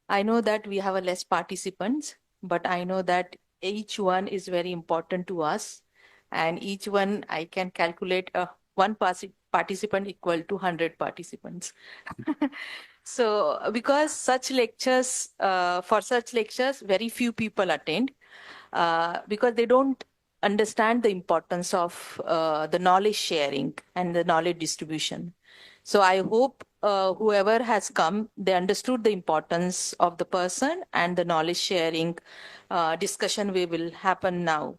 I know that we have a less participants, but I know that each one is very important to us, and each one I can calculate one participant equal to 100 participants. So, because for such lectures, very few people attend, because they don't understand the importance of the knowledge sharing and the knowledge distribution. So I hope whoever has come, they understood the importance of the person and the knowledge sharing discussion we will happen now.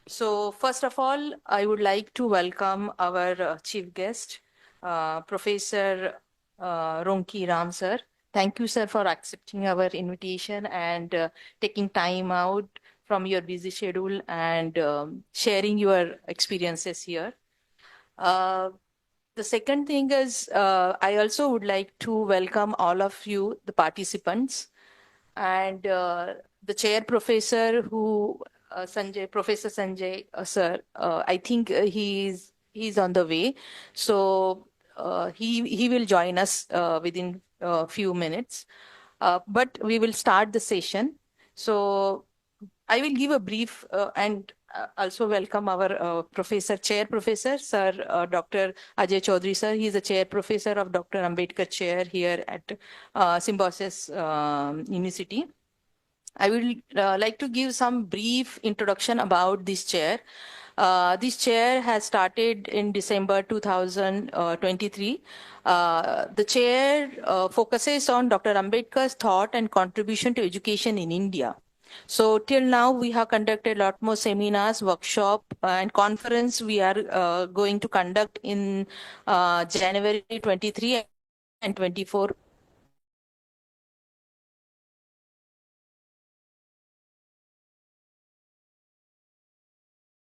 So first of all, I would like to welcome our chief guest, Professor Ronki Ram sir. Thank you, sir, for accepting our invitation and taking time out from your busy schedule and sharing your experiences here. Uh, the second thing is, I also would like to welcome all of you, the participants, and the chair professor Professor Sanjay, sir. I think he's on the way, so he will join us within a few minutes. But we will start the session. So I will give a brief and also welcome our chair professor, Sir Dr. Ajay Chaudhary, sir. He is a chair professor of Dr. Ambedkar chair here at Symbiosis University. I would like to give some brief introduction about this chair. This chair has started in December 2023. The chair focuses on Dr. Ambedkar's thought and contribution to education in India. So till now, we have conducted a lot more seminars, workshop, and conference we are going to conduct in January 23 and 24.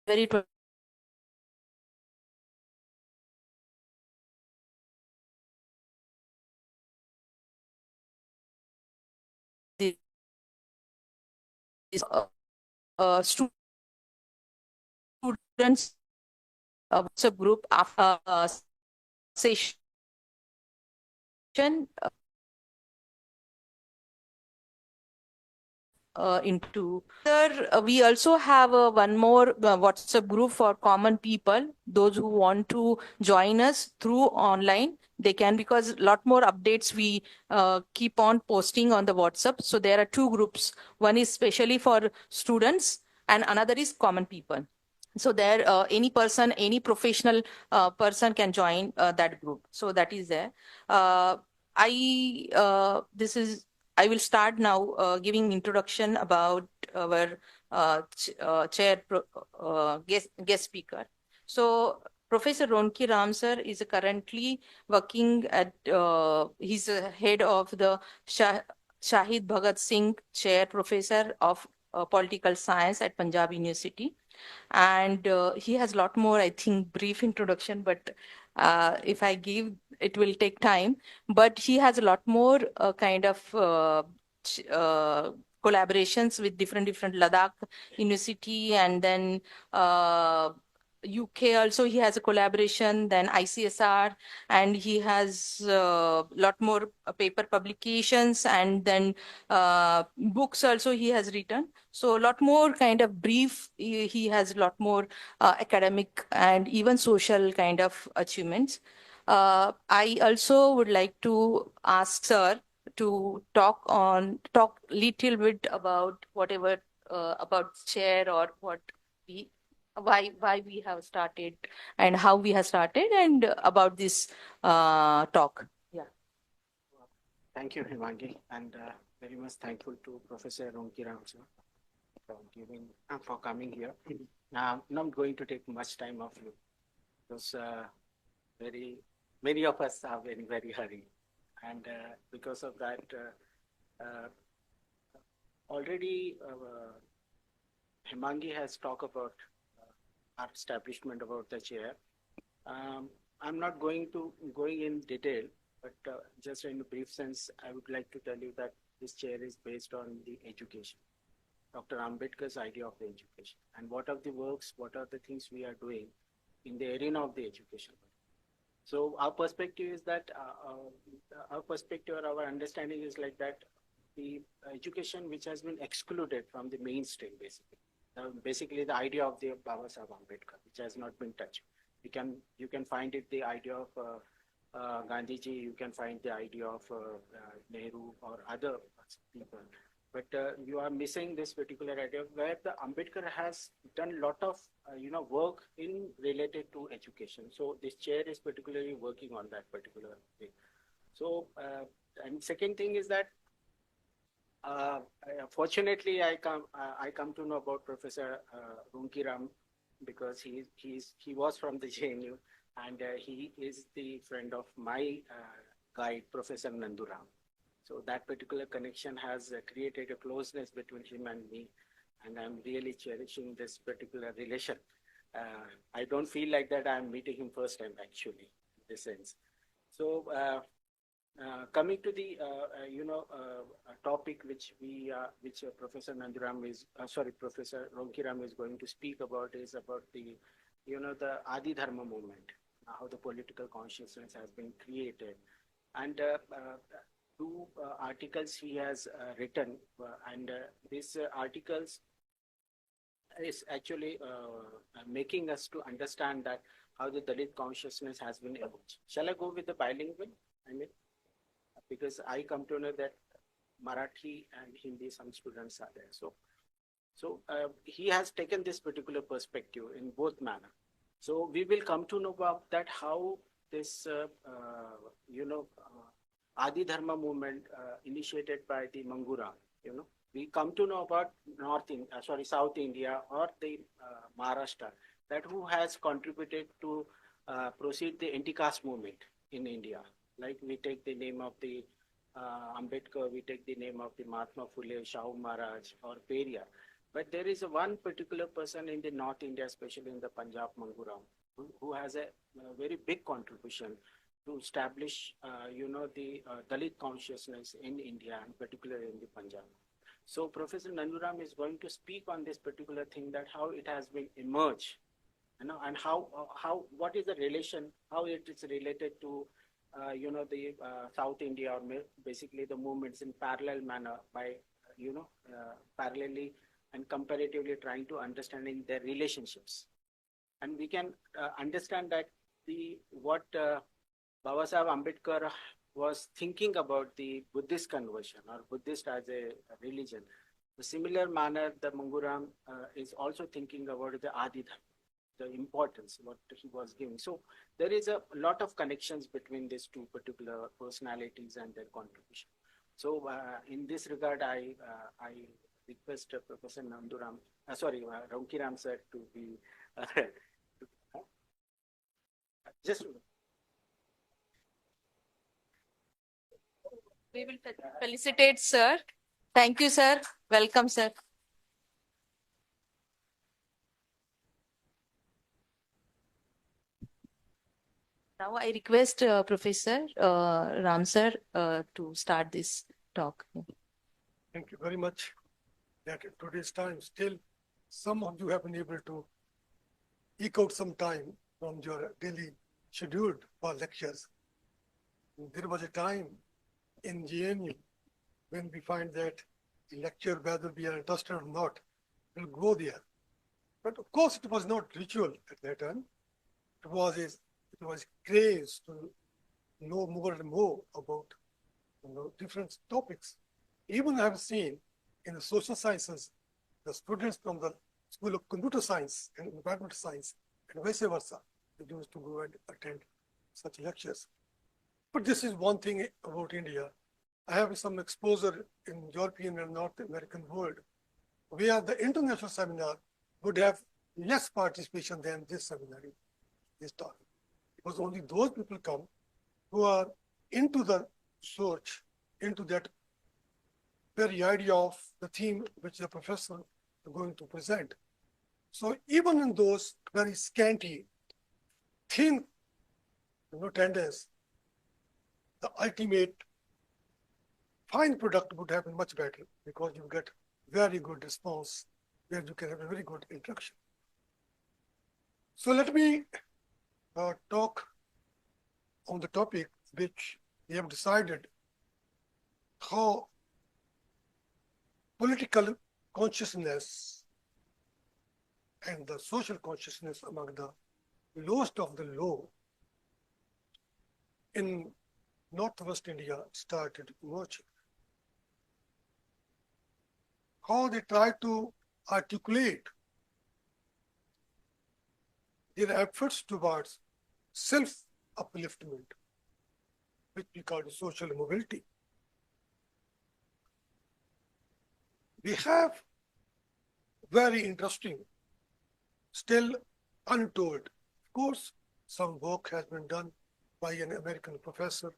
Very students WhatsApp group after session into. Sir, we also have one more WhatsApp group for common people. Those who want to join us through online, they can, because a lot more updates we keep on posting on the WhatsApp. So there are two groups. One is specially for students, and another is common people. So there, any person, any professional person can join that group. So that is there. Uh, this is I will start now giving introduction about our guest speaker. So Professor Ronki Ram sir is currently working at, he's a head of the Shahid Bhagat Singh Chair Professor of Political Science at Punjab University. And he has a lot more, I think, brief introduction, but if I give, it will take time. But he has a lot more kind of collaborations with different Ladakh University, and then UK also he has a collaboration, then ICSR, and he has a lot more paper publications, and then books also he has written. So a lot more kind of brief, he has a lot more academic and even social kind of achievements. I also would like to ask sir to talk little bit about whatever about chair, or what we why we have started and how we have started, and about this talk. Yeah. Thank you, Himangi, and very much thankful to Professor Ronki Ram sir for coming here. Not going to take much time of you because very many of us are in very hurry, and because of that, already Himangi has talked about our establishment about the chair. I'm not going in detail, but just in a brief sense, I would like to tell you that this chair is based on the education, Dr. Ambedkar's idea of the education, and what are the works, what are the things we are doing in the arena of the education. So our perspective is that our perspective or our understanding is like that the education which has been excluded from the mainstream, basically. Basically, the idea of the Baba Sahib Ambedkar, which has not been touched. You can find it the idea of Gandhiji. You can find the idea of Nehru or other people, but you are missing this particular idea where the Ambedkar has done a lot of work in related to education. So this chair is particularly working on that particular thing. So and second thing is that uh, fortunately I come to know about Professor Ronki because he was from the JNU, and he is the friend of my guide Professor Nanduram. So that particular connection has created a closeness between him and me, and I'm really cherishing this particular relation. I don't feel like that I'm meeting him first time actually, in this sense. So coming to the topic which Professor Nanduram is Professor Ronkiram is going to speak about is about the the Adi Dharma movement, how the political consciousness has been created, and two articles he has written, and these articles is actually making us to understand that how the Dalit consciousness has been evolved. Shall I go with the bilingual? I mean, because I come to know that Marathi and Hindi, some students are there. So he has taken this particular perspective in both manner. So we will come to know about that how this, Adi Dharma movement initiated by the Mangura, we come to know about South India or the Maharashtra, that who has contributed to proceed the anti-caste movement in India. Like we take the name of the Ambedkar, we take the name of the Mahatma Phule, Shahu Maharaj, or Periyar. But there is one particular person in the North India, especially in the Punjab Manguram, who has a very big contribution to establish, the Dalit consciousness in India, and particularly in the Punjab. So Professor Nanduram is going to speak on this particular thing, that how it has been emerged, and how what is the relation, how it is related to the South India, or basically the movements in parallel manner by, parallelly and comparatively trying to understanding their relationships. And we can understand that what Baba Sahib Ambedkar was thinking about the Buddhist conversion or Buddhist as a religion. The similar manner, the Manguram is also thinking about the Adi Dharma, the importance, what he was giving. So there is a lot of connections between these two particular personalities and their contribution. So in this regard, I request Professor Ronkiram sir to be just. We will felicitate sir. Thank you, sir. Welcome, sir. Now I request Professor Ram sir to start this talk. Thank you very much. That at today's time, still some of you have been able to eke out some time from your daily scheduled for lectures. There was a time in JNU when we find that the lecture, whether we are interested or not, will go there. But of course, it was not ritual at that time. It was craze to know more and more about different topics. Even I have seen in the social sciences, the students from the School of Computer Science and Environmental Science and vice versa, they used to go and attend such lectures. But this is one thing about India. I have some exposure in European and North American world, where the international seminar would have less participation than this seminar, this talk. Because only those people come who are into the search, into that very idea of the theme which the professor is going to present. So even in those very scanty, thin attendance, the ultimate fine product would have been much better, because you get very good response, where you can have a very good interaction. So let me talk on the topic which we have decided how political consciousness and the social consciousness among the lowest of the low in Northwest India started emerging. How they tried to articulate their efforts towards self-upliftment, which we call social mobility. We have very interesting, still untold. Of course, some work has been done by an American professor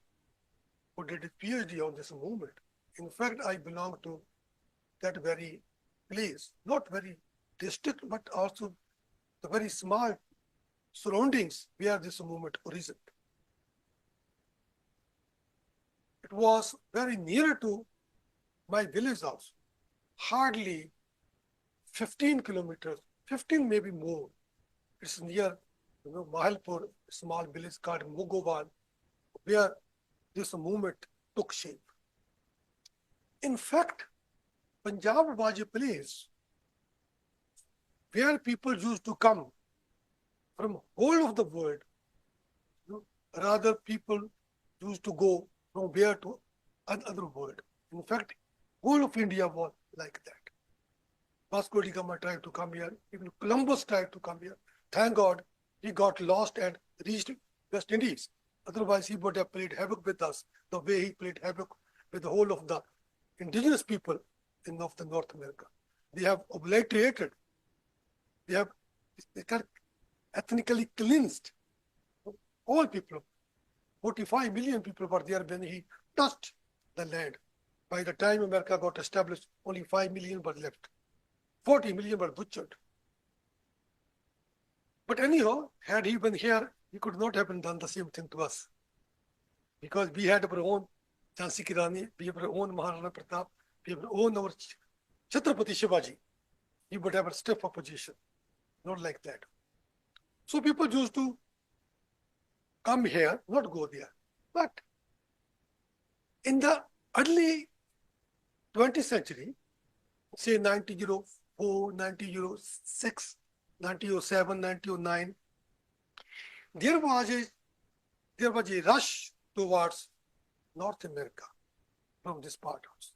who did a PhD on this movement. In fact, I belong to that very place, not very distant, but also the very small surroundings where this movement originated. It was very near to my village house, hardly 15 kilometers, 15 maybe more. It's near, Mahalpur, small village called Mugoban, where this movement took shape. In fact, Punjab was a place where people used to come from whole of the world. Rather, people used to go from where to another world. In fact, whole of India was like that. Vasco da Gama tried to come here. Even Columbus tried to come here. Thank God he got lost and reached West Indies. Otherwise, he would have played havoc with us the way he played havoc with the whole of the indigenous people in North America. They have obliterated. They have ethnically cleansed all people. 45 million people were there when he touched the land. By the time America got established, only 5 million were left. 40 million were butchered. But anyhow, had he been here, he could not have done the same thing to us. Because we had our own Jhansi Ki Rani, we have our own Maharana Pratap, we have our own our Chhatrapati Shivaji. He would have a stiff opposition. Not like that. So people used to come here, not go there. But in the early 20th century, say 1904, 1906, 1907, 1909, there was a rush towards North America from this part also.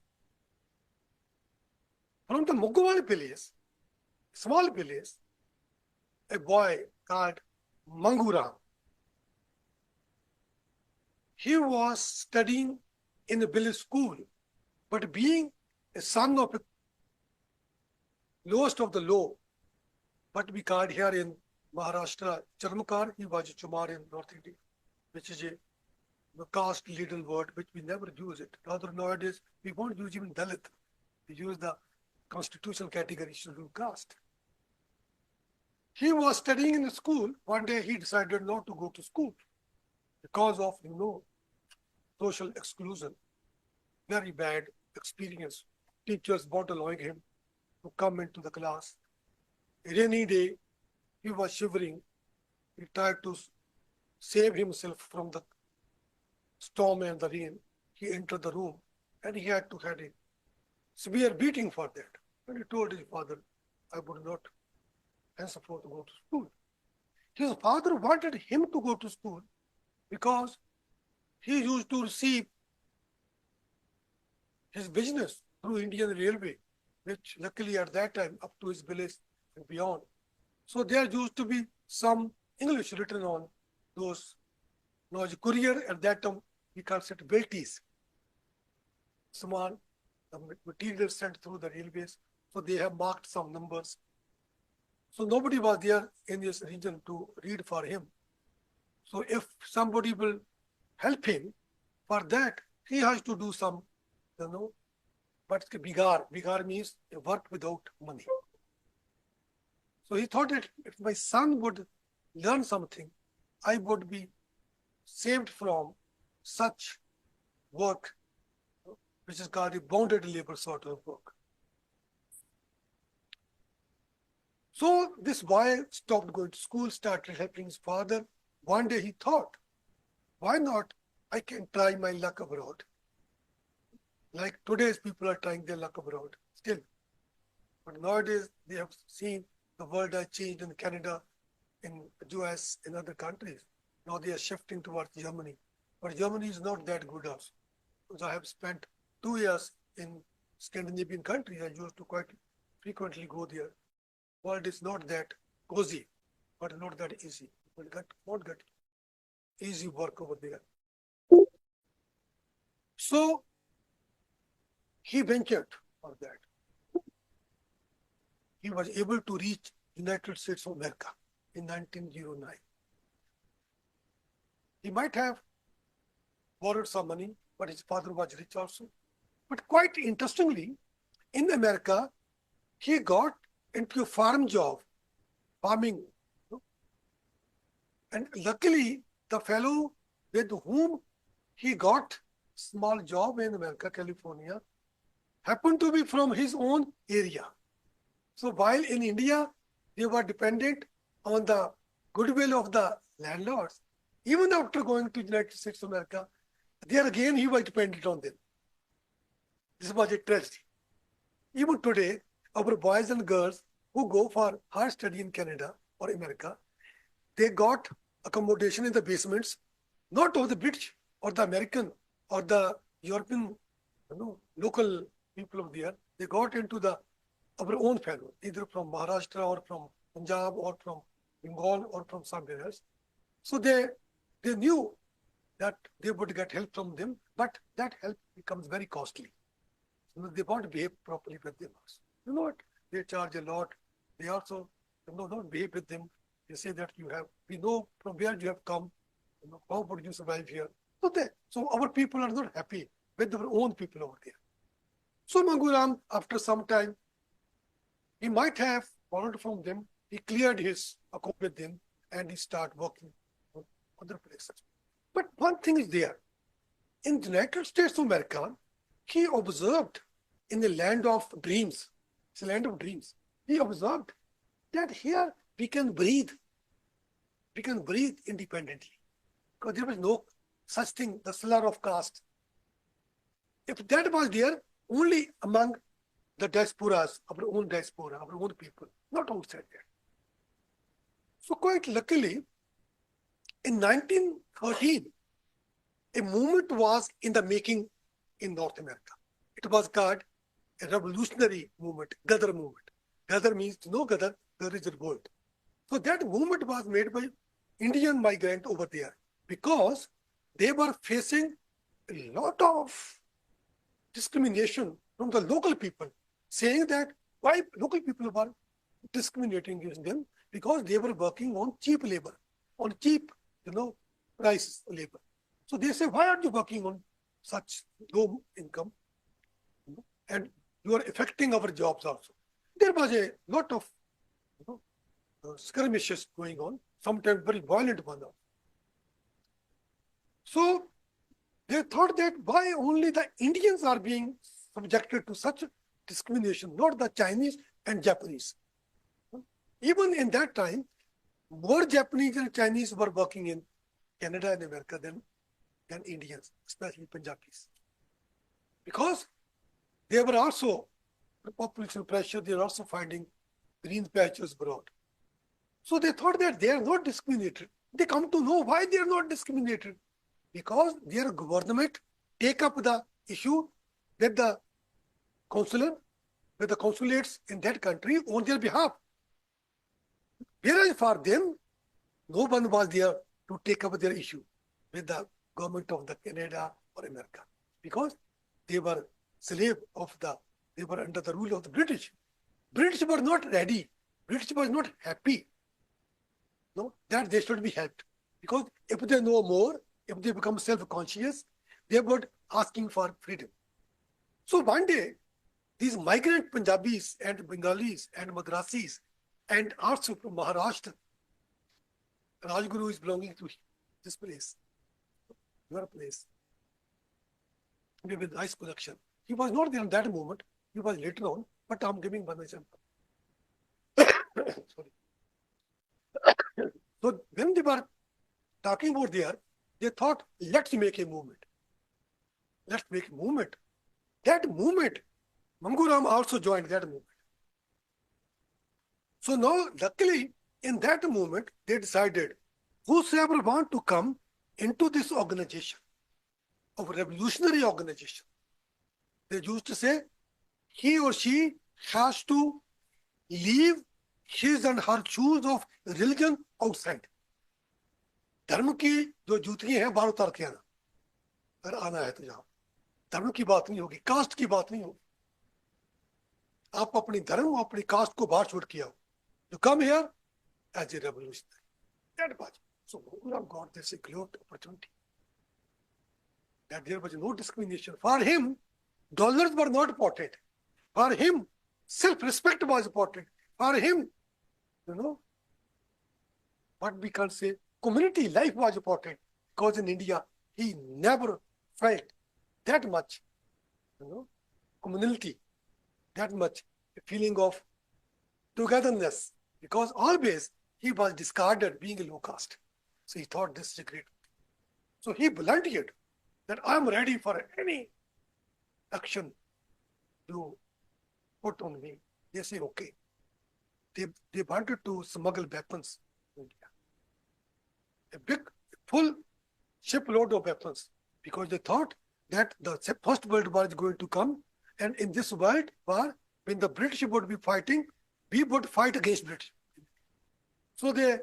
From the Muggawal village, small village, a boy called Manguram. He was studying in a village school, but being a son of a lowest of the low, but we called here in Maharashtra, Charmakar, he was a Chamar in North India, which is a caste little word, which we never use it. Rather nowadays, we won't use even Dalit. We use the constitutional category, scheduled caste. He was studying in the school. One day he decided not to go to school because of, social exclusion. Very bad experience. Teachers not allowing him to come into the class. A rainy day, he was shivering. He tried to save himself from the storm and the rain. He entered the room and he had to have a severe beating for that. And he told his father, I would not henceforth go to school. His father wanted him to go to school because he used to receive his business through Indian Railway, which luckily at that time up to his village and beyond. So there used to be some English written on those. Now, as a courier at that time, we called it belties. Small material sent through the railways. So they have marked some numbers. So nobody was there in this region to read for him. So if somebody will help him, for that, he has to do some, but bigar. Bigar means work without money. So he thought that if my son would learn something, I would be saved from such work, which is called a bonded labor sort of work. So this boy stopped going to school, started helping his father. One day he thought, why not I can try my luck abroad? Like today's people are trying their luck abroad. still. But nowadays, they have seen the world has changed in Canada, in US, in other countries. Now they are shifting towards Germany. But Germany is not that good also. Because I have spent 2 years in Scandinavian countries. I used to quite frequently go there. World is not that cozy, but not that easy. You will not get easy work over there. So he ventured for that. He was able to reach United States of America in 1909. He might have borrowed some money, but his father was rich also. But quite interestingly, in America, he got into a farm job, farming. And luckily, the fellow with whom he got small job in America, California, happened to be from his own area. So while in India, they were dependent on the goodwill of the landlords, even after going to United States of America, there again he was dependent on them. This was a tragedy. Even today, our boys and girls who go for higher study in Canada or America, they got accommodation in the basements, not of the British or the American or the European, local people of there. They got into our own fellows, either from Maharashtra or from Punjab or from Bengal or from somewhere else. So they knew that they would get help from them, but that help becomes very costly. They won't behave properly with them. You know what? They charge a lot. They also don't behave with them. They say that we know from where you have come, how would you survive here? So our people are not happy with our own people over there. So Manguram, after some time, he might have borrowed from them. He cleared his account with them and he started working on other places. But one thing is there. In the United States of America, he observed in the land of dreams. It's a land of dreams. He observed that here we can breathe. We can breathe independently. Because there was no such thing, the slur of caste. If that was there, only among the diasporas, our own diaspora, our own people, not outside there. So quite luckily, in 1913, a movement was in the making in North America. It was called a revolutionary movement, Ghadar movement. Ghadar means to know Ghadar, there is a revolt. So that movement was made by Indian migrant over there because they were facing a lot of discrimination from the local people, saying that why local people were discriminating against them because they were working on cheap labor, on cheap, price labor. So they say, why are you working on such low income? And you are affecting our jobs also. There was a lot of skirmishes going on, sometimes very violent ones. So they thought that why only the Indians are being subjected to such discrimination, not the Chinese and Japanese. Even in that time, more Japanese and Chinese were working in Canada and America than Indians, especially Punjabis. Because they were also, the population pressure, they are also finding green patches abroad. So they thought that they are not discriminated. They come to know why they are not discriminated. Because their government take up the issue with the consular, with the consulates in that country on their behalf. Whereas for them, no one was there to take up their issue with the government of the Canada or America. Because they were they were under the rule of the British. British were not ready. British was not happy. That they should be helped. Because if they know more, if they become self-conscious, they were asking for freedom. So one day, these migrant Punjabis and Bengalis and Madrasis and also from Maharashtra, Rajguru is belonging to this place, your place. We have a nice collection. He was not there in that moment. He was later on, but I'm giving one example. Sorry. So when they were talking about there, they thought, let's make a movement. Let's make a movement. That movement Manguram also joined that movement. So now, luckily, in that movement, they decided whosoever want to come into this organization, of revolutionary organization, they used to say he or she has to leave his and her shoes of religion outside. धर्म की जो जूतियां हैं बाहर उतार के आना, अगर आना है तो यहाँ धर्म की बात नहीं होगी, कास्ट की बात नहीं होगी. आप अपनी धर्म, अपनी कास्ट को बाहर छोड़ के आओ. You come here as a revolutionary. That was so Manguram got this a great opportunity. That there was no discrimination. For him, dollars were not important. For him, self-respect was important. For him, what we can say, community life was important. Because in India, he never felt that much, community, that much feeling of togetherness. Because always he was discarded being a low caste. So he thought this is a great. So he volunteered that I'm ready for any action you put on me. They say, okay. They wanted to smuggle weapons in India. A big, full shipload of weapons, because they thought that the First World War is going to come, and in this world war, when the British would be fighting, we would fight against British. So they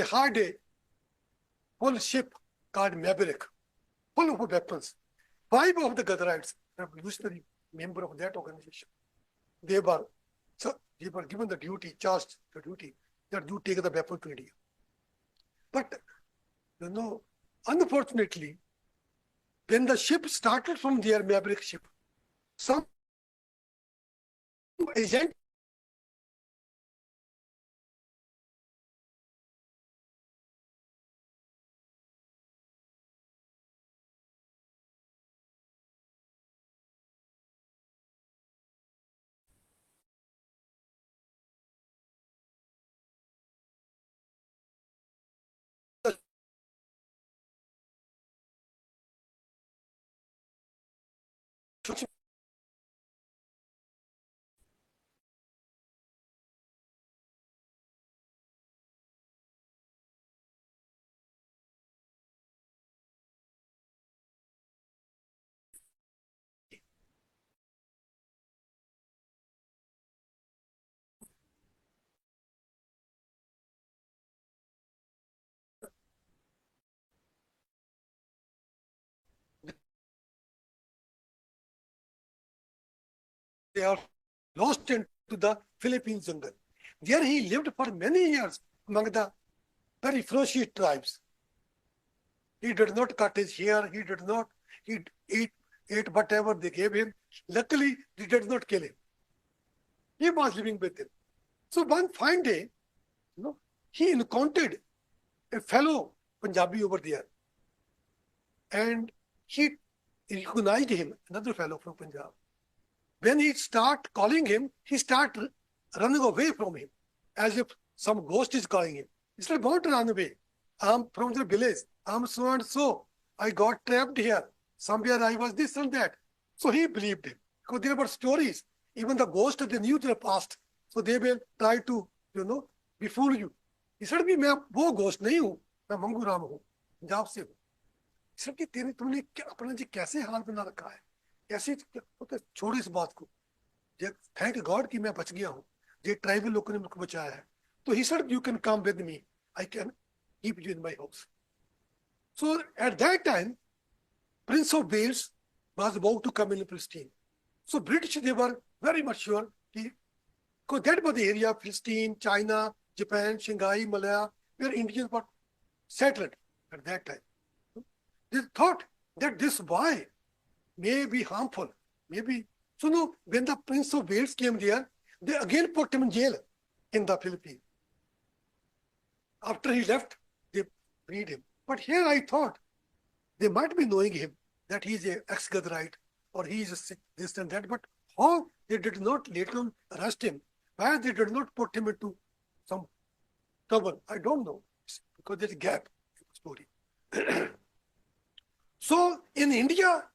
hired a full ship called Maverick, full of weapons. 5 of the Gaddarites, revolutionary member of that organization, they were given the duty, charged the duty that you take the weapon to India. But unfortunately, when the ship started from their Maverick ship, some agent they are lost into the Philippine jungle. There he lived for many years among the very ferocious tribes. He did not cut his hair, he ate whatever they gave him. Luckily, they did not kill him. He was living with them. So one fine day, he encountered a fellow Punjabi over there. And he recognized him, another fellow from Punjab. When he started calling him, he started running away from him, as if some ghost is calling him. He said, "Don't run away. I'm from the village. I'm so and so. I got trapped here. Somewhere I was this and that." So he believed him. Because there were stories. Even the ghosts, they knew their past. So they will try to, befool you. He said, मैं वो ghost नहीं हूँ, मैं मंगूराम हूँ, पंजाब से हूँ. He said, तुमने अपना जी कैसे हाल बना रखा है? कैसे छोड़ इस बात को. Thank God कि मैं बच गया हूँ. ये ट्राइबल लोगों ने मुझको बचाया है. So he said, "You can come with me. I can keep you in my house." So at that time, Prince of Wales was about to come in Palestine. So British, they were very much sure, because that was the area of Palestine, China, Japan, Shanghai, Malaya, where Indians were settled at that time. They thought that this boy may be harmful, maybe. So no, when the Prince of Wales came there, they again put him in jail in the Philippines. After he left, they freed him. But here I thought they might be knowing him, that he's an ex-Gaddarite or he's a this and that. But how they did not later on arrest him, why they did not put him into some trouble, I don't know, because there's a gap in the story. So in India,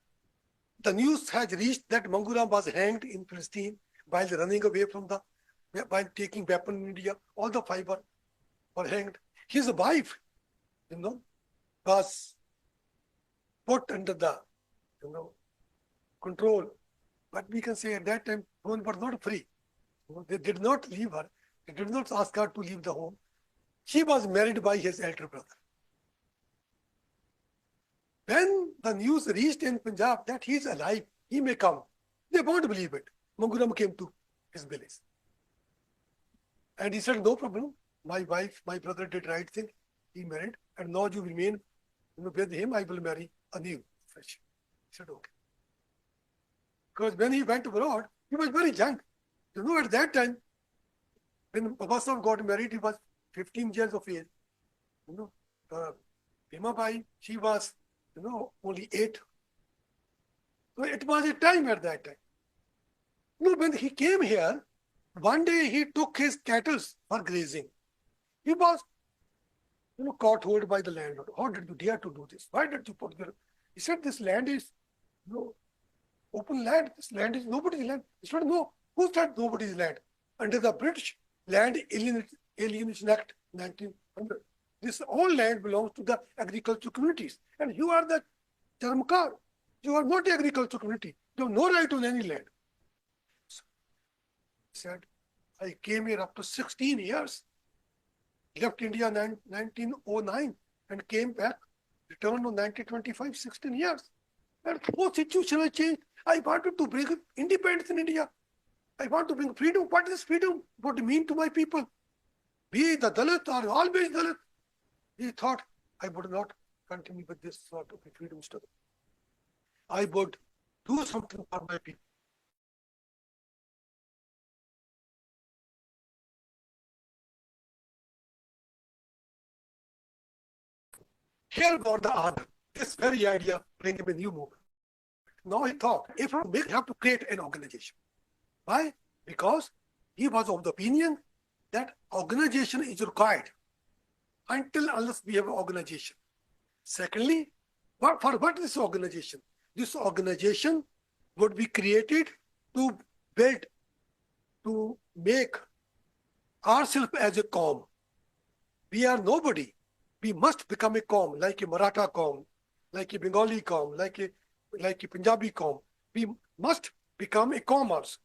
the news has reached that Manguram was hanged in Palestine while running away from while taking weapon in India. All the five were hanged. His wife, was put under the, control. But we can say at that time, women were not free. They did not leave her. They did not ask her to leave the home. She was married by his elder brother. When the news reached in Punjab that he is alive, he may come, they won't believe it. Manguram came to his village. And he said, no problem. My wife, my brother did right thing. He married. And now you remain with him. I will marry a new fresh. He said, okay. Because when he went abroad, he was very young. At that time, when Baba Sahib got married, he was 15 years of age. Bhima Bai, she was, only 8. So it was a time at that time. When he came here, one day he took his cattle for grazing. He was, caught hold by the landlord. How did you dare to do this? Why did you put there? He said, this land is, open land. This land is nobody's land. He said, no. Who said nobody's land? Under the British Land Alienation Act 1900. This all land belongs to the agricultural communities. And you are the Charamkar. You are not the agricultural community. You have no right on any land. So, he said, I came here after 16 years. Left India in 1909 and came back, returned on 1925, 16 years. And whole situation has changed. I wanted to bring independence in India. I want to bring freedom. What is freedom? What it mean to my people? Be the Dalit or always Dalit. He thought I would not continue with this sort of a freedom struggle. I would do something for my people. Here got the honor. This very idea bring him a new movement. Now he thought, if we have to create an organization. Why? Because he was of the opinion that organization is required unless we have an organization. Secondly, for what is this organization? This organization would be created to build, to make ourselves as a Qaum. We are nobody. We must become a Qaum, like a Maratha Qaum, like a Bengali Qaum, like a Punjabi Qaum. We must become a Qaum also.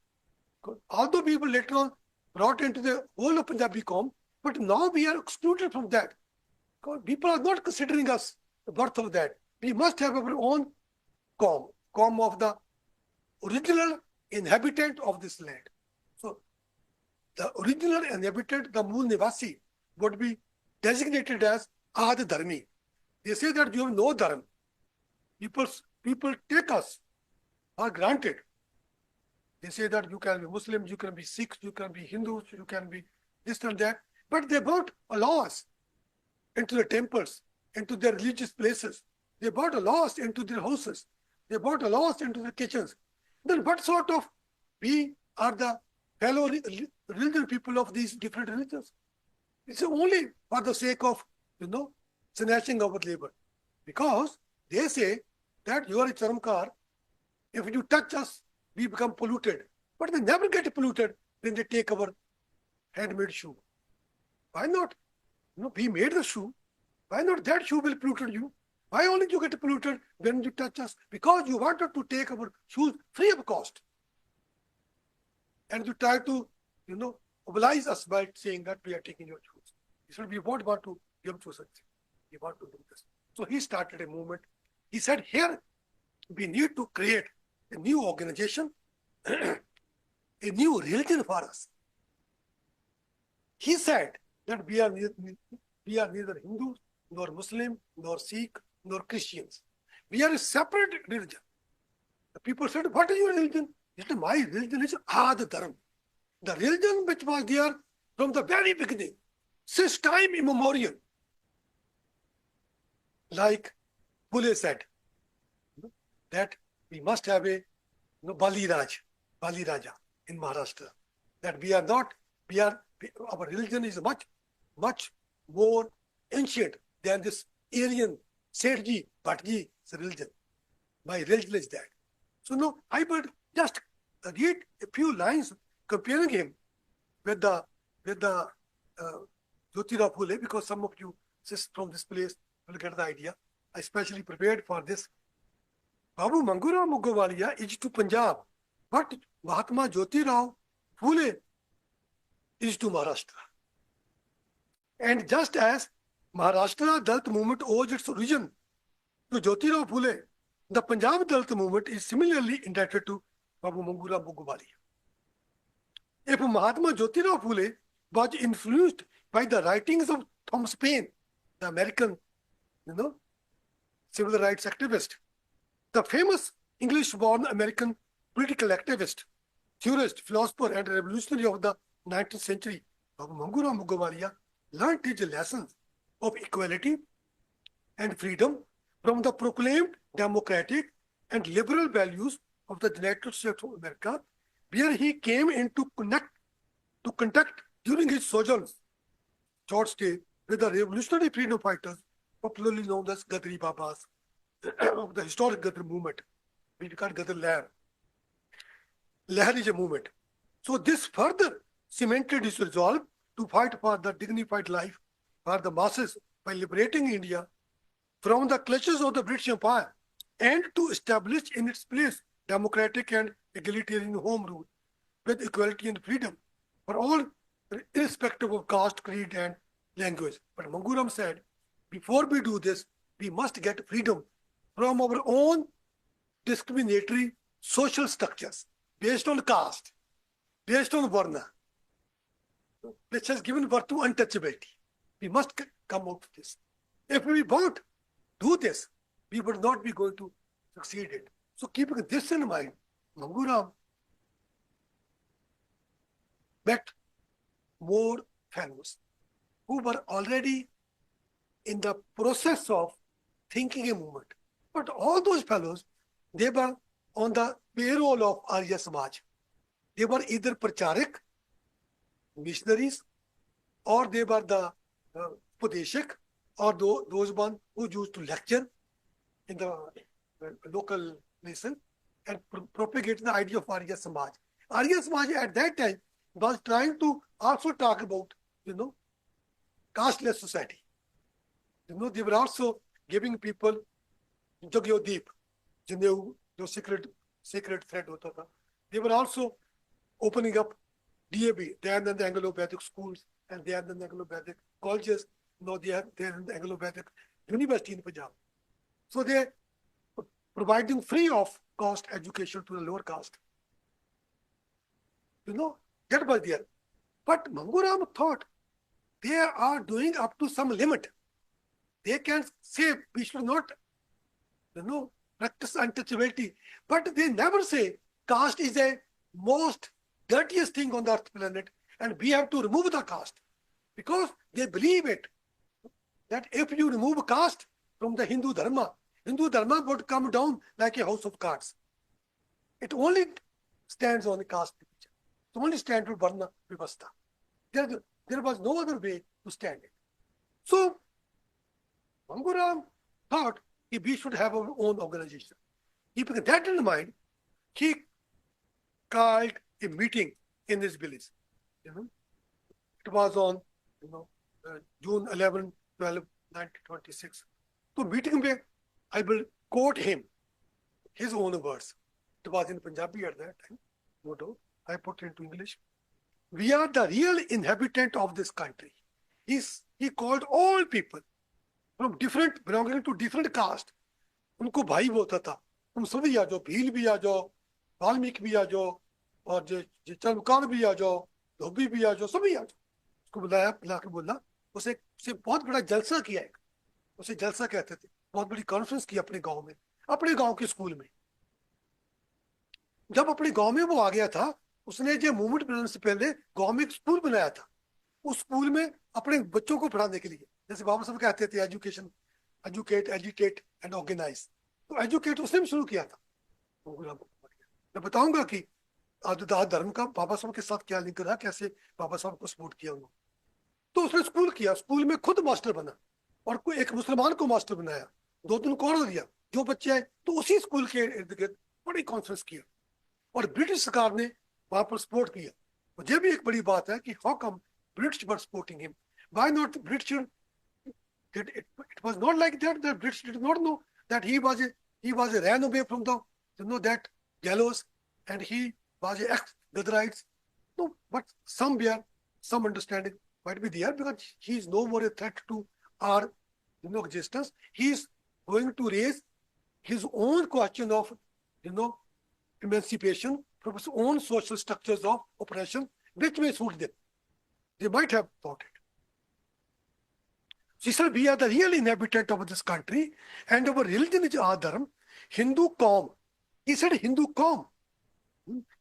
Although we were later on brought into the whole of Punjabi Qaum, but now we are excluded from that. People are not considering us the birth of that. We must have our own Qaum of the original inhabitant of this land. So the original inhabitant, the Mool Nivasi, would be designated as Ad Dharmi. They say that you have no dharm. People take us for granted. They say that you can be Muslims, you can be Sikhs, you can be Hindus, you can be this and that. But they won't allow us into the temples, into their religious places. They won't allow us into their houses. They won't allow us into their kitchens. Then what sort of we are the fellow religious people of these different religions? It's only for the sake of, snatching our labor. Because they say that you are a Charamkar. If you touch us, we become polluted. But they never get polluted when they take our handmade shoe. Why not? We made the shoe. Why not that shoe will pollute you? Why only you get polluted when you touch us? Because you wanted to take our shoes free of cost. And you try to, oblige us by saying that we are taking your shoes. He said, we won't want to give to such thing. We want to do this. So he started a movement. He said, here we need to create a new organization, a new religion for us. He said that we are neither Hindus, nor Muslim, nor Sikh, nor Christians. We are a separate religion. The people said, what is your religion? He said, my religion is Ad Dharm. The religion which was there from the very beginning, since time immemorial. Like Pule said, that we must have a Bali Raja in Maharashtra. That our religion is much more ancient than this Aryan Sethji, Bhatji's religion. My religion is that. So no, I would just read a few lines comparing him with the Jyotirao Phule, because some of you from this place will get the idea. I specially prepared for this. Babu Mangura Mugowalia is to Punjab, but Mahatma Jyotirao Phule is to Maharashtra. And just as Maharashtra Dalit movement owes its origin to Jyotirao Phule, the Punjab Dalit movement is similarly indebted to Babu Mangura Mugowalia. If Mahatma Jyotirao Phule was influenced by the writings of Thomas Paine, the American, civil rights activist, the famous English-born American political activist, theorist, philosopher, and revolutionary of the 19th century, Babu Mangura Mugowalia learned his lessons of equality and freedom from the proclaimed democratic and liberal values of the United States of America, where he came into contact during his short stay with the revolutionary freedom fighters, popularly known as Gadri Babas, of the historic Gadar movement. We call Gadar Lehr. Lehr is a movement. So this further cemented his resolve to fight for the dignified life for the masses by liberating India from the clutches of the British Empire and to establish in its place democratic and egalitarian home rule with equality and freedom for all, irrespective of caste, creed, and language. But Manguram said, before we do this, we must get freedom from our own discriminatory social structures based on caste, based on varna, which has given birth to untouchability. We must come out of this. If we won't do this, we would not be going to succeed it. So keeping this in mind, Manguram met more fellows who were already in the process of thinking a movement. But all those fellows, they were on the payroll of Arya Samaj. They were either pracharik, missionaries, or they were the Padeshik, or those one who used to lecture in the local nation and propagate the idea of Arya Samaj. Arya Samaj at that time was trying to also talk about, casteless society. They were also giving people Jagyo Deep, the sacred thread. They were also opening up DAB, Dayanand Anglo-Vedic schools, and Dayanand Anglo-Vedic colleges. They are in the Anglo-Vedic University in Punjab. So they are providing free of cost education to the lower caste. That was there. But Manguram thought they are doing up to some limit. They can say we should not, practice untouchability. But they never say caste is the most dirtiest thing on the earth planet and we have to remove the caste. Because they believe it, that if you remove caste from the Hindu Dharma would come down like a house of cards. It only stands on the caste picture. It only stands for Varna Vivastha. There was no other way to stand it. So, Manguram thought we should have our own organization. Keeping that in mind, he called a meeting in his village. It was on June 11, 12, 1926. So meeting where I will quote him, his own words. It was in Punjabi at that time. No doubt. I put it into English. We are the real inhabitant of this country. He called all people from belonging to different caste. उनको भाई बोलता था, तुम सभी आ जाओ, भील भी आ जाओ, वाल्मीकि भी आ जाओ, और चंद्रकांत भी आ जाओ, धोबी भी आ जाओ, सभी आ जाओ. उसको बुला के बोला, उसे बहुत बड़ा जलसा किया एक. उसे जलसा कहते थे. बहुत बड़ी कॉन्फ्रेंस की अपने गांव में, अपने गांव के स्कूल में. जब अपने गांव में वो आ गया था, उसने जो मूवमेंट बनाने से पहले गांव में एक स्कूल बनाया था. उस स्कूल में अपने बच्चों को पढ़ाने के लिए, जैसे बाबा साहब कहते थे, education, educate, educate and organise. तो एजुकेट उसने भी शुरू किया था. मैं बताऊंगा कि आद धर्म का बाबा साहब के साथ क्या लिंक रहा, कैसे बाबा साहब को सपोर्ट किया उन्होंने. तो उसने स्कूल किया, स्कूल में खुद मास्टर बना और कोई एक मुसलमान को मास्टर बनाया. 2-3 को और दिया. जो बच्चे आए तो उसी स्कूल के इर्द गिर्द बड़ी कॉन्फ्रेंस किया और ब्रिटिश सरकार ने वहां पर सपोर्ट किया। मुझे भी एक बड़ी बात है कि how come British were supporting him, why not British? It was not like that. The British did not know that he was a ran away from the that gallows, and he was a ex-Gadarites. No, but somewhere some understanding might be there because he is no more a threat to our existence. He is going to raise his own question of emancipation from his own social structures of oppression, which may suit them. They might have thought it. She said, we are the real inhabitant of this country, and our religion is Ad Dharm. Hindu Qaum. He said Hindu Qaum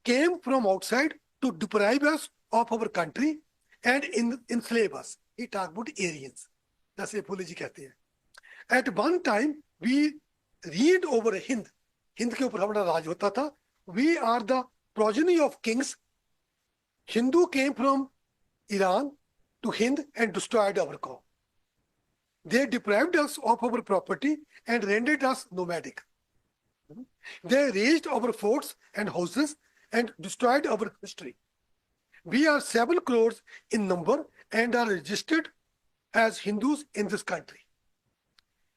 came from outside to deprive us of our country and enslave us. He talked about Aryans. That's what Puli ji कहते हैं. At one time, we reigned over Hind. Hind के ऊपर हमारा राज होता था. We are the progeny of kings. Hindu came from Iran to Hind and destroyed our Qaum. They deprived us of our property and rendered us nomadic. They razed our forts and houses and destroyed our history. We are 7 crores in number and are registered as Hindus in this country.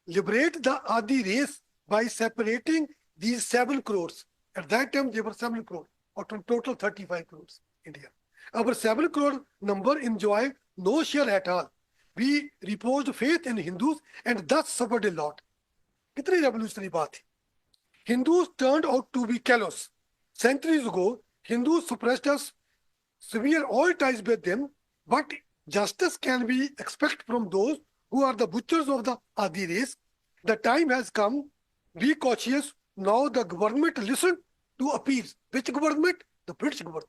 Liberate the Adi race by separating these 7 crores. At that time, they were 7 crores, out of total 35 crores India. Our 7 crore number enjoy no share at all. We reposed faith in Hindus and thus suffered a lot. कितनी revolutionary बात है. Hindus turned out to be callous. Centuries ago, Hindus suppressed us, severed all ties with them, but justice can be expected from those who are the butchers of the Adi race. The time has come. Be cautious. Now the government listened to appeals. Which government? The British government.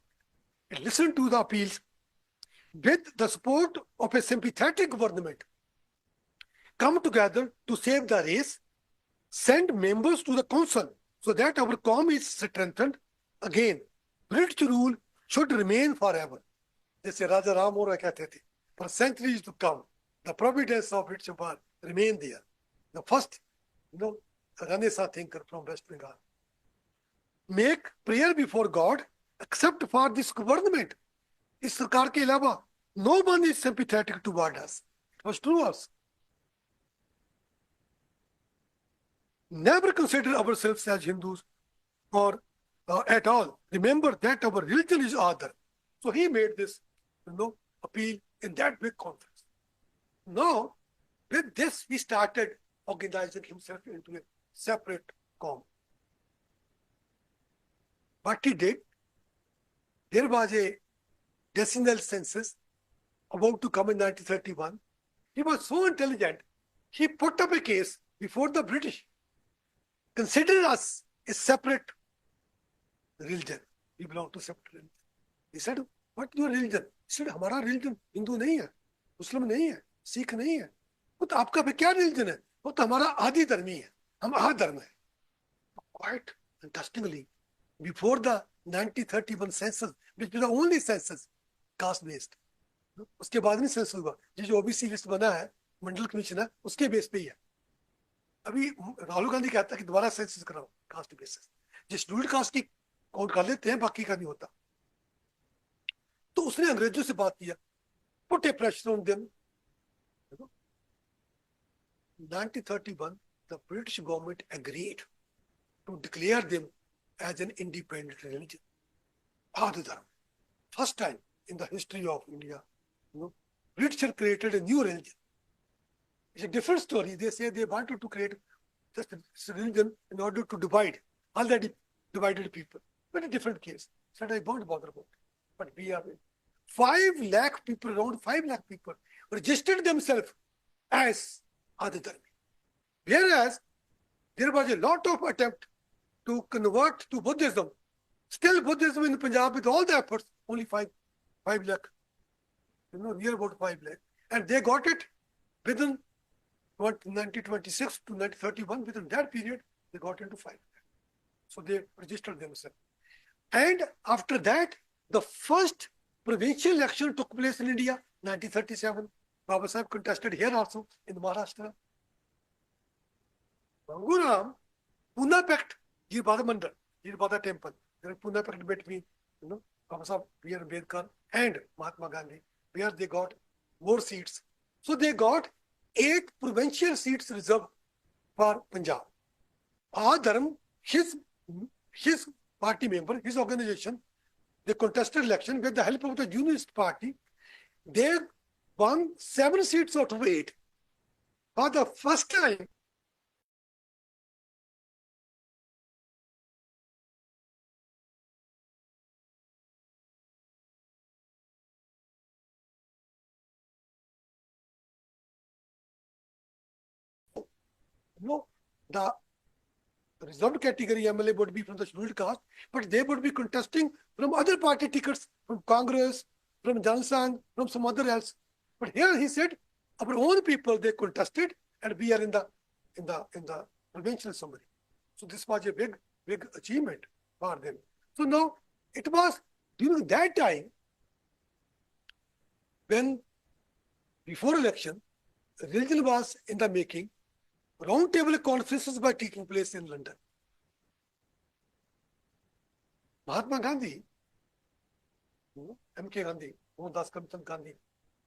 It listened to the appeals. With the support of a sympathetic government, come together to save the race, send members to the council so that our Qaum is strengthened. Again, British rule should remain forever. जैसे राजा राम मोहन कहते थे, for centuries to come, the providence of British will remain there. The first, Renaissance thinker from West Bengal. Make prayer before God, except for this government. इस सरकार के अलावा no one is sympathetic toward us. It was true us. Never consider ourselves as Hindus or at all. Remember that our religion is Ad Dharm. So he made this, appeal in that big conference. Now, with this, he started organizing himself into a separate Qaum. What he did, there was a decennial census about to come in 1931. He was so intelligent, he put up a case before the British. Consider us a separate religion. We belong to separate religion. He said, what is your religion? He said, हमारा religion Hindu नहीं है, Muslim नहीं है, Sikh नहीं है. वो तो आपका क्या religion है? वो तो हमारा आदि धर्मी है. हम आद धर्म है. Quite interestingly, before the 1931 census, which was the only census caste based, उसके बाद नहीं सेंसस हुआ. जो ओबीसी लिस्ट बना है, मंडल कमीशन है, उसके बेस पे ही है. अभी राहुल गांधी कहता है कि दोबारा सेंसस कराओ कास्ट बेसिस. जिस शेड्यूल्ड कास्ट की काउंट कर लेते हैं, बाकी का नहीं होता. तो उसने अंग्रेजों से बात किया, put A pressure on them. 1931, the British government agreed to declare them as an independent religion. Ad Dharm. First time in the history of India, British created a new religion. It's a different story. They say they wanted to create just a religion in order to divide already divided people. But a different case. Said I won't bother about it. But we are 5 lakh people, around 5 lakh people registered themselves as Ad Dharm. Whereas there was a lot of attempt to convert to Buddhism. Still Buddhism in Punjab with all the efforts, only 5 lakh. Near about 5 lakh. And they got it within 1926 to 1931. Within that period, they got into 5 lakh. So they registered themselves. And after that, the first provincial election took place in India, 1937. Baba Sahib contested here also in Maharashtra. Banguram, Pune Pact, ये बात मंडल, Here was the temple. There is Pune parade between, Professor B.R. Ambedkar and Mahatma Gandhi, where they got more seats. So they got 8 provincial seats reserved for Punjab. Ad Dharm, his party member, his organization, they contested election with the help of the Unionist Party. They won 7 seats out of 8. For the first time, the reserved category MLA would be from the scheduled caste, but they would be contesting from other party tickets, from Congress, from Jansan, from some other else. But here he said, our own people they contested, and we are in the provincial assembly. So this was a big achievement for them. So now it was during that time when before election, religion was in the making. Roundtable conferences were taking place in London. Mahatma Gandhi, M.K. Gandhi, Mohandas Karamchand Gandhi,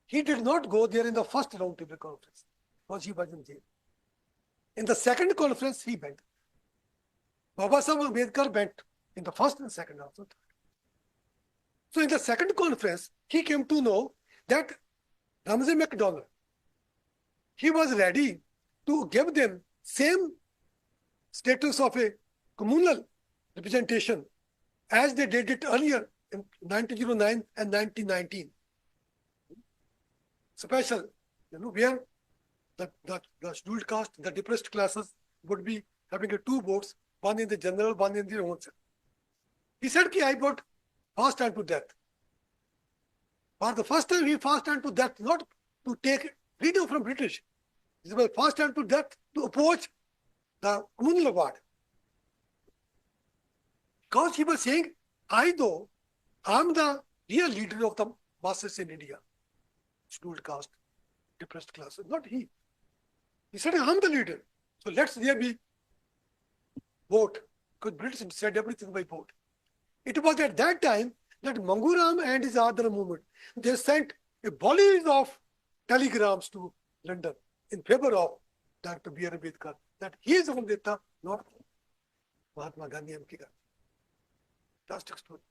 he did not go there in the first roundtable conference because he wasn't there. In the second conference, he went. Baba Sahib Ambedkar went in the first and second also. So in the second conference, he came to know that Ramsay MacDonald, he was ready to give them same status of a communal representation as they did it earlier in 1909 and 1919. Special, where the scheduled caste, the depressed classes would be having 2 votes, one in the general, one in their own. He said, I vote fast and to death. For the first time, he fast and to death, not to take freedom from British. He was fast and to death to oppose the communal award. Because he was saying, I'm the real leader of the masses in India, scheduled caste, depressed classes, not he. He said, I'm the leader. So let's there be vote. Because British said everything by vote. It was at that time that Manguram and his other movement, they sent a volley of telegrams to London in favor of Dr. B.R. Ambedkar, that he is on Neta, not Mahatma Gandhi M.K. Gandhi. Fantastic story.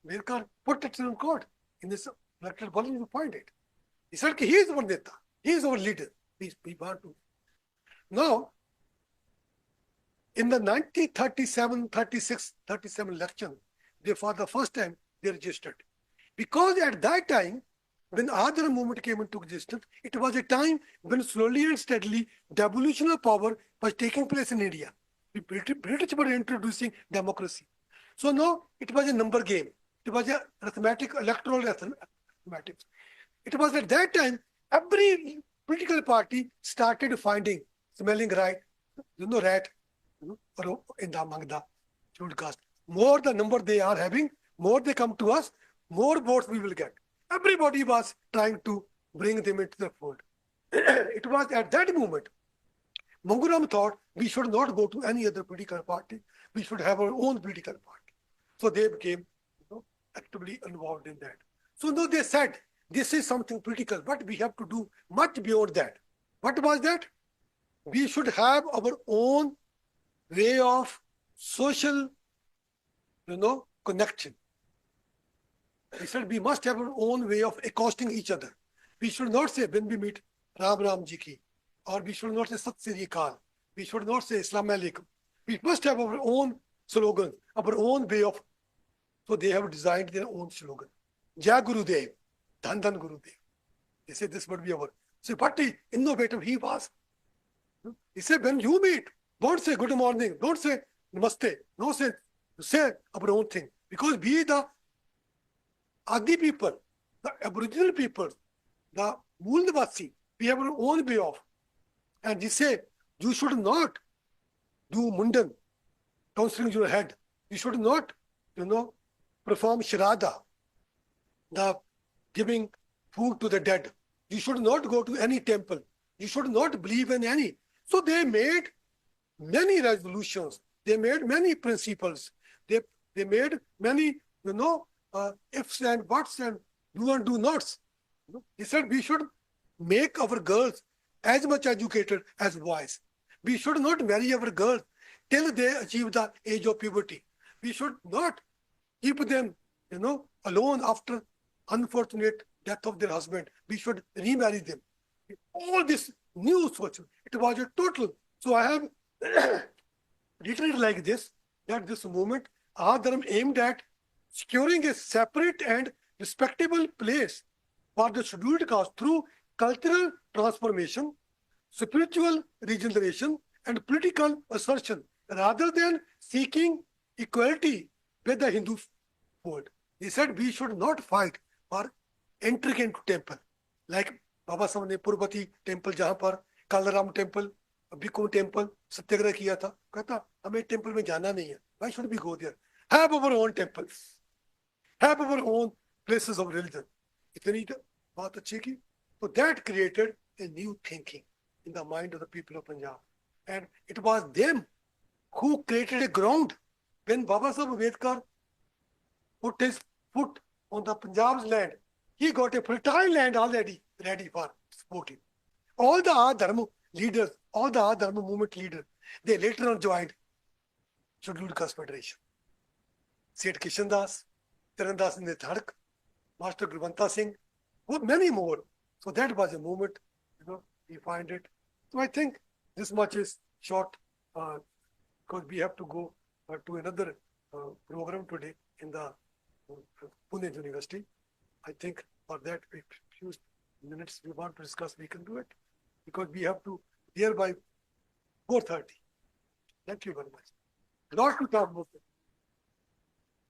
Ambedkar put it in court in this electoral volume, you find it. He said, he is our Neta, he is our leader. We want to. Now, in the 1936-37 election, they for the first time they registered. Because at that time, when other movement came into existence, it was a time when slowly and steadily devolution of power was taking place in India. The British were introducing democracy. So now it was a number game. It was a electoral arithmetics. It was at that time, every political party started smelling rat, in the among the scheduled caste. More the number they are having, more they come to us, more votes we will get. Everybody was trying to bring them into the fold. It was at that moment, Manguram thought we should not go to any other political party. We should have our own political party. So they became actively involved in that. So now they said, this is something political, but we have to do much beyond that. What was that? We should have our own way of social, connection. He said we must have our own way of accosting each other. We should not say when we meet Ram Ram Ji ki, or we should not say Sat Sri Akal. We should not say Assalamu Alaikum. We must have our own slogan, our own way of. So they have designed their own slogan. Jai Gurudev, Dhan Dhan Gurudev. They say this would be our. So what innovative he was. He said when you meet, don't say good morning, don't say namaste, don't say our own thing. Because we the Adi people, the Aboriginal people, the Mool-Nivasi, we have our own way of. And he said, you should not do mundan, tonsing your head. You should not, perform shrada, the giving food to the dead. You should not go to any temple. You should not believe in any. So they made many resolutions, They made many principles. They made many, ifs and buts and do and do nots. He said we should make our girls as much educated as boys. We should not marry our girls till they achieve the age of puberty. We should not keep them, alone after unfortunate death of their husband. We should remarry them. All this new social, it was a total. So I have written it like this, that this movement, Ad Dharm aimed at securing a separate and respectable place for the scheduled caste through cultural transformation, spiritual regeneration, and political assertion, rather than seeking equality with the Hindu fold. He said we should not fight for entering into temple. Like Baba Sahib ने पुरबती temple जहाँ पर Kalaram temple बिको temple सत्याग्रह किया था कहता हमें temple में जाना नहीं है why should we go there have our own temples have our own places of religion इतनी बात अच्छी की so that created a new thinking in the mind of the people of Punjab and it was them who created a ground when Baba Sahib Ambedkar put his foot on the Punjab's land he got a fertile land already ready for supporting all the Ad Dharm leaders, all the Ad Dharm movement leaders, they later on joined Scheduled Caste Federation. Seth Kishan Das, Taran Das Nitharak, Master Gurvanta Singh, many more. So that was a movement, we find it. So I think this much is short because we have to go to another program today in the Pune University. I think for that, if few minutes we want to discuss, we can do it. Because we have to there by 4:30. Thank you very much. Lot to talk about.